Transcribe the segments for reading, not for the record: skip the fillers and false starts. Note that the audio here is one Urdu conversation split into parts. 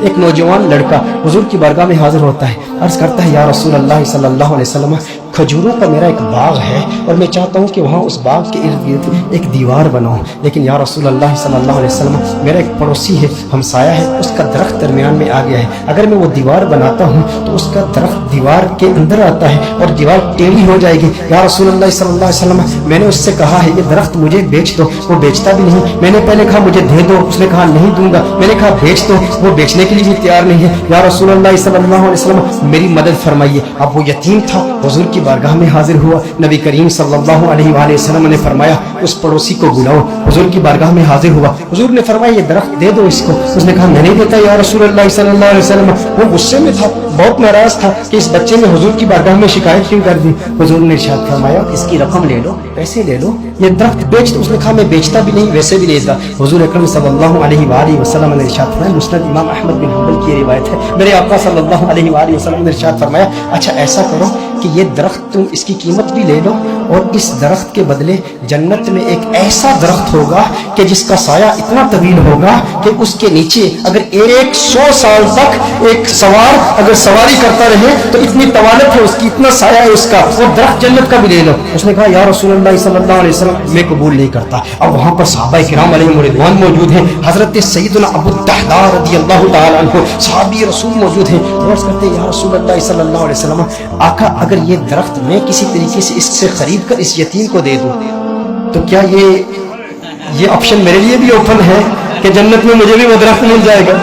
ایک نوجوان لڑکا حضور کی بارگاہ میں حاضر ہوتا ہے، عرض کرتا ہے یا رسول اللہ صلی اللہ علیہ وسلم کھجوروں کا میرا ایک باغ ہے اور میں چاہتا ہوں کہ وہاں اس باغ کے ارد گرد ایک دیوار بناؤں، لیکن یا رسول اللہ صلی اللہ علیہ وسلم میرا ایک پڑوسی ہے، ہمسایہ ہے، اس کا درخت درمیان میں آ گیا ہے، اگر میں وہ دیوار بناتا ہوں تو اس کا درخت دیوار کے اندر آتا ہے اور دیوار ٹیڑھی ہو جائے گی، یا رسول اللہ صلی اللہ علیہ وسلم میں نے اس سے کہا ہے یہ درخت مجھے بیچ دو، وہ بیچتا بھی نہیں، میں نے پہلے کہا مجھے دے دو، اس نے کہا نہیں دوں گا، میں نے کہا بیچ دو، وہ بیچنے کے لیے بھی تیار نہیں ہے، یا رسول اللہ صلی اللہ علیہ وسلم میری مدد فرمائیے۔ اب وہ یتیم تھا، حضور کی بارگاہ میں حاضر ہوا، نبی کریم صلی اللہ علیہ وآلہ وسلم نے فرمایا اس پڑوسی کو بلاؤ، حضور کی بارگاہ میں حاضر ہوا، حضور نے فرمایا یہ درخت دے دو اس کو، اس نے کہا میں نہیں دیتا یا رسول اللہ صلی اللہ علیہ وسلم، وہ غصے میں تھا، بہت ناراض تھا کہ اس بچے نے حضور کی بارگاہ میں شکایت کیوں کر دی، حضور نے ارشاد فرمایا اس کی رقم لے لو، پیسے لے لو، یہ درخت بیچ دو، اس نے کہا میں بیچتا بھی نہیں ویسے بھی لیتا، حضور اکرم صلی اللہ علیہ وآلہ وسلم نے ارشاد فرمایا، مسند امام احمد بن حنبل کی روایت ہے، میرے آقا صلی اللہ علیہ وآلہ وسلم نے ارشاد فرمایا اچھا ایسا کرو کہ یہ درخت تم اس کی قیمت بھی لے لو اور اس درخت کے بدلے جنت میں ایک ایسا درخت ہوگا کہ جس کا سایہ اتنا طویل ہوگا کہ اس کے نیچے اگر 100 سال تک ایک سوار اگر سواری کرتا رہے تو اتنی طوالت ہے اس کی، اتنا سایہ ہے اس کا، وہ درخت جنت کا بھی لے لو، اس نے کہا یا رسول اللہ صلی اللہ علیہ وسلم میں قبول نہیں کرتا۔ اب وہاں پر صحابہ کرام علیہم رضوان موجود ہیں، حضرت سیدنا ابو الدحداء رضی اللہ تعالی عنہ صحابی رسول موجود ہیں، عرض کرتے ہیں یا رسول اللہ صلی اللہ علیہ وسلم آقا اگر یہ درخت میں کسی طریقے سے اس سے خرید کر اس یتیم کو دے دوں تو کیا یہ آپشن میرے لیے بھی اوپن ہے کہ جنت میں مجھے بھی وہ درخت مل جائے گا؟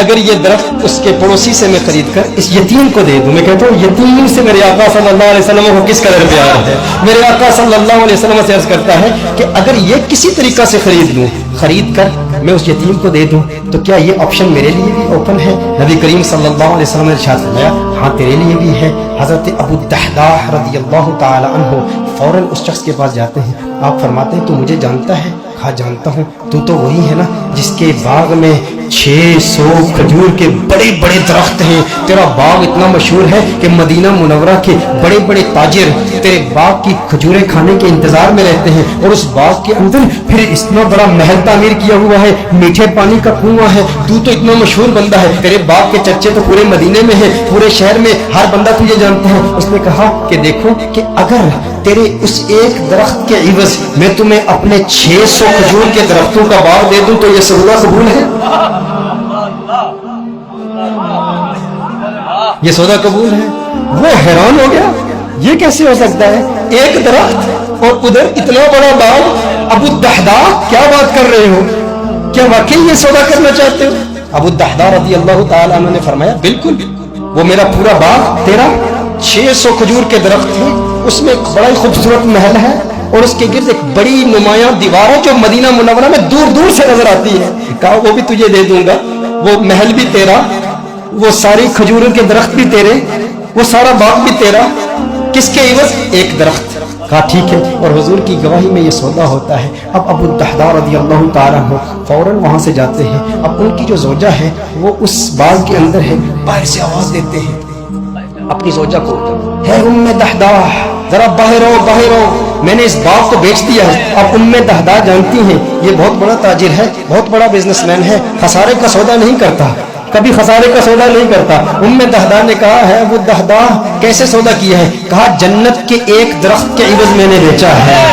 اگر یہ درخت اس کے پڑوسی سے میں خرید کر اس یتیم کو دے دوں، میں کہتا ہوں یتیم سے میرے آقا صلی اللہ علیہ وسلم کو کس قدر پیار ہے، میرے آقا صلی اللہ علیہ وسلم سے عرض کرتا ہے کہ اگر یہ کسی طریقہ سے خرید لوں، خرید کر میں اس یتیم کو دے دوں تو کیا یہ آپشن میرے لیے بھی اوپن ہے؟ نبی کریم صلی اللہ علیہ وسلم نے ارشاد فرمایا ہاں تیرے لیے بھی ہے۔ حضرت ابو الدحداء رضی اللہ تعالی عنہ فوراً اس شخص کے پاس جاتے ہیں، آپ فرماتے ہیں تو مجھے جانتا ہے؟ کہا جانتا ہوں، تو وہی ہے نا جس کے باغ میں 600 کھجور کے بڑے بڑے درخت ہیں، تیرا باغ اتنا مشہور ہے کہ مدینہ منورہ کے بڑے بڑے تاجر تیرے باغ کی کھجوریں کھانے کے انتظار میں رہتے ہیں، اور اس باغ کے اندر پھر اتنا بڑا محل تعمیر کیا ہوا ہے، میٹھے پانی کا کنواں ہے، تو اتنا مشہور بندہ ہے، تیرے باغ کے چرچے تو پورے مدینے میں ہے، پورے شہر میں ہر بندہ تجھے جانتا ہے۔ اس نے کہا کہ دیکھو کہ اگر تیرے اس ایک درخت کے عوض میں تمہیں اپنے 600 کھجور کے درختوں کا باغ دے دوں تو یہ سودا قبول ہے؟ یہ سودا قبول ہے؟ وہ حیران ہو گیا، یہ کیسے ہو سکتا ہے؟ ایک درخت اور ادھر اتنا بڑا باغ، ابو الدحداء کیا بات کر رہے ہو؟ کیا واقعی یہ سودا کرنا چاہتے ہو؟ ابو الدحداء رضی اللہ تعالی عنہ نے فرمایا بالکل، وہ میرا پورا باغ تیرا 600 کھجور کے درخت ہیں، اس میں ایک بڑا ہی خوبصورت محل ہے اور اس کے گرد ایک بڑی نمایاں دیوار ہے جو مدینہ منورہ میں دور دور سے نظر آتی ہے، کہا وہ بھی تجھے دے دوں گا، وہ محل بھی تیرا، وہ ساری کھجوروں کے درخت بھی تیرے، وہ سارا باغ بھی تیرا، کس کے عوض؟ ایک درخت۔ کہا ٹھیک ہے، اور حضور کی گواہی میں یہ سودا ہوتا ہے۔ اب ابو الدحداء رضی اللہ تعالیٰ عنہ فوراً وہاں سے جاتے ہیں، اب ان کی جو زوجہ ہے وہ اس باغ کے اندر ہے، باہر سے آواز دیتے ہیں اپنی زوجہ کو، ہے ام دحداء ذرا باہر آؤ باہر آؤ، میں نے اس باغ کو بیچ دیا ہے۔ اب ام دحداء جانتی ہیں یہ بہت بڑا تاجر ہے، بہت بڑا بزنس مین ہے، خسارے کا سودا نہیں کرتا، کبھی خسارے کا سودا نہیں کرتا۔ ام دحداء نے کہا ہے وہ دحداء کیسے سودا کیا ہے؟ کہا جنت کے ایک درخت کے عوض میں نے بیچا ہے۔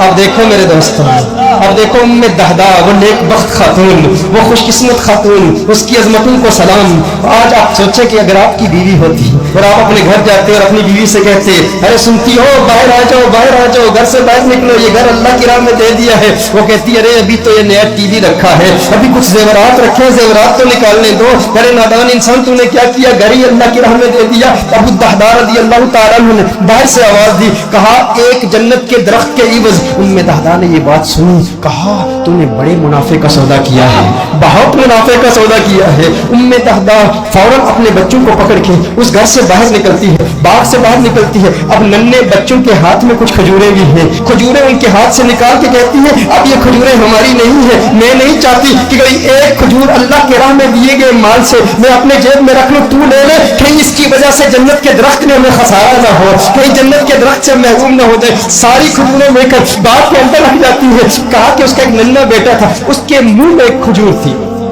اب دیکھو میرے دوستوں، اب دیکھو ام دحداء وہ نیک بخت خاتون، وہ خوش قسمت خاتون، اس کی عظمتوں کو سلام۔ آج آپ سوچیں کہ اگر آپ کی بیوی ہوتی اور آپ اپنے گھر جاتے اور اپنی بیوی سے کہتے ارے سنتی ہو باہر آ جاؤ باہر آ جاؤ، گھر سے باہر نکلو، یہ گھر اللہ کی راہ میں دے دیا ہے، وہ کہتی ارے ابھی تو یہ نیا ٹی وی رکھا ہے، ابھی کچھ زیورات رکھے، زیورات تو نکالنے دو، ارے نادان انسان تو نے کیا کیا، گھر ہی اللہ کی راہ میں دے دیا۔ ابو الدحداء رضی اللہ تعالیٰ عنہ نے باہر سے آواز دی، کہا ایک جنت کے درخت کے عوض۔ ام دحداء نے یہ بات سنی، کہا تو نے بڑے منافع کا سودا کیا ہے، بہت منافع کا سودا کیا ہے۔ ام دحداء فوراً اپنے بچوں کو پکڑ کے اس گھر سے باہر نکلتی ہے، باغ سے باہر نکلتی ہے، اب ننھے بچوں کے ہاتھ میں کچھ کھجوریں بھی ہیں، کھجوریں ان کے ہاتھ سے نکال کے کہتی ہے اب یہ کھجوریں ہماری نہیں ہیں، میں نہیں چاہتی کہ کوئی ایک کھجور اللہ کے راہ میں دیے گئے مال سے میں اپنے جیب میں رکھ لوں، تو لے لے، کہیں اس کی وجہ سے جنت کے درخت میں ہمیں خسارہ نہ ہو، کہیں جنت کے درخت سے محروم نہ ہو جائے۔ ساری کھجوریں لے کر باغ کے اندر رکھ جاتی ہے۔ کہا کہ اس کا ایک ننھا بیٹا تھا، اس کے منہ میں ایک کھجور تھی،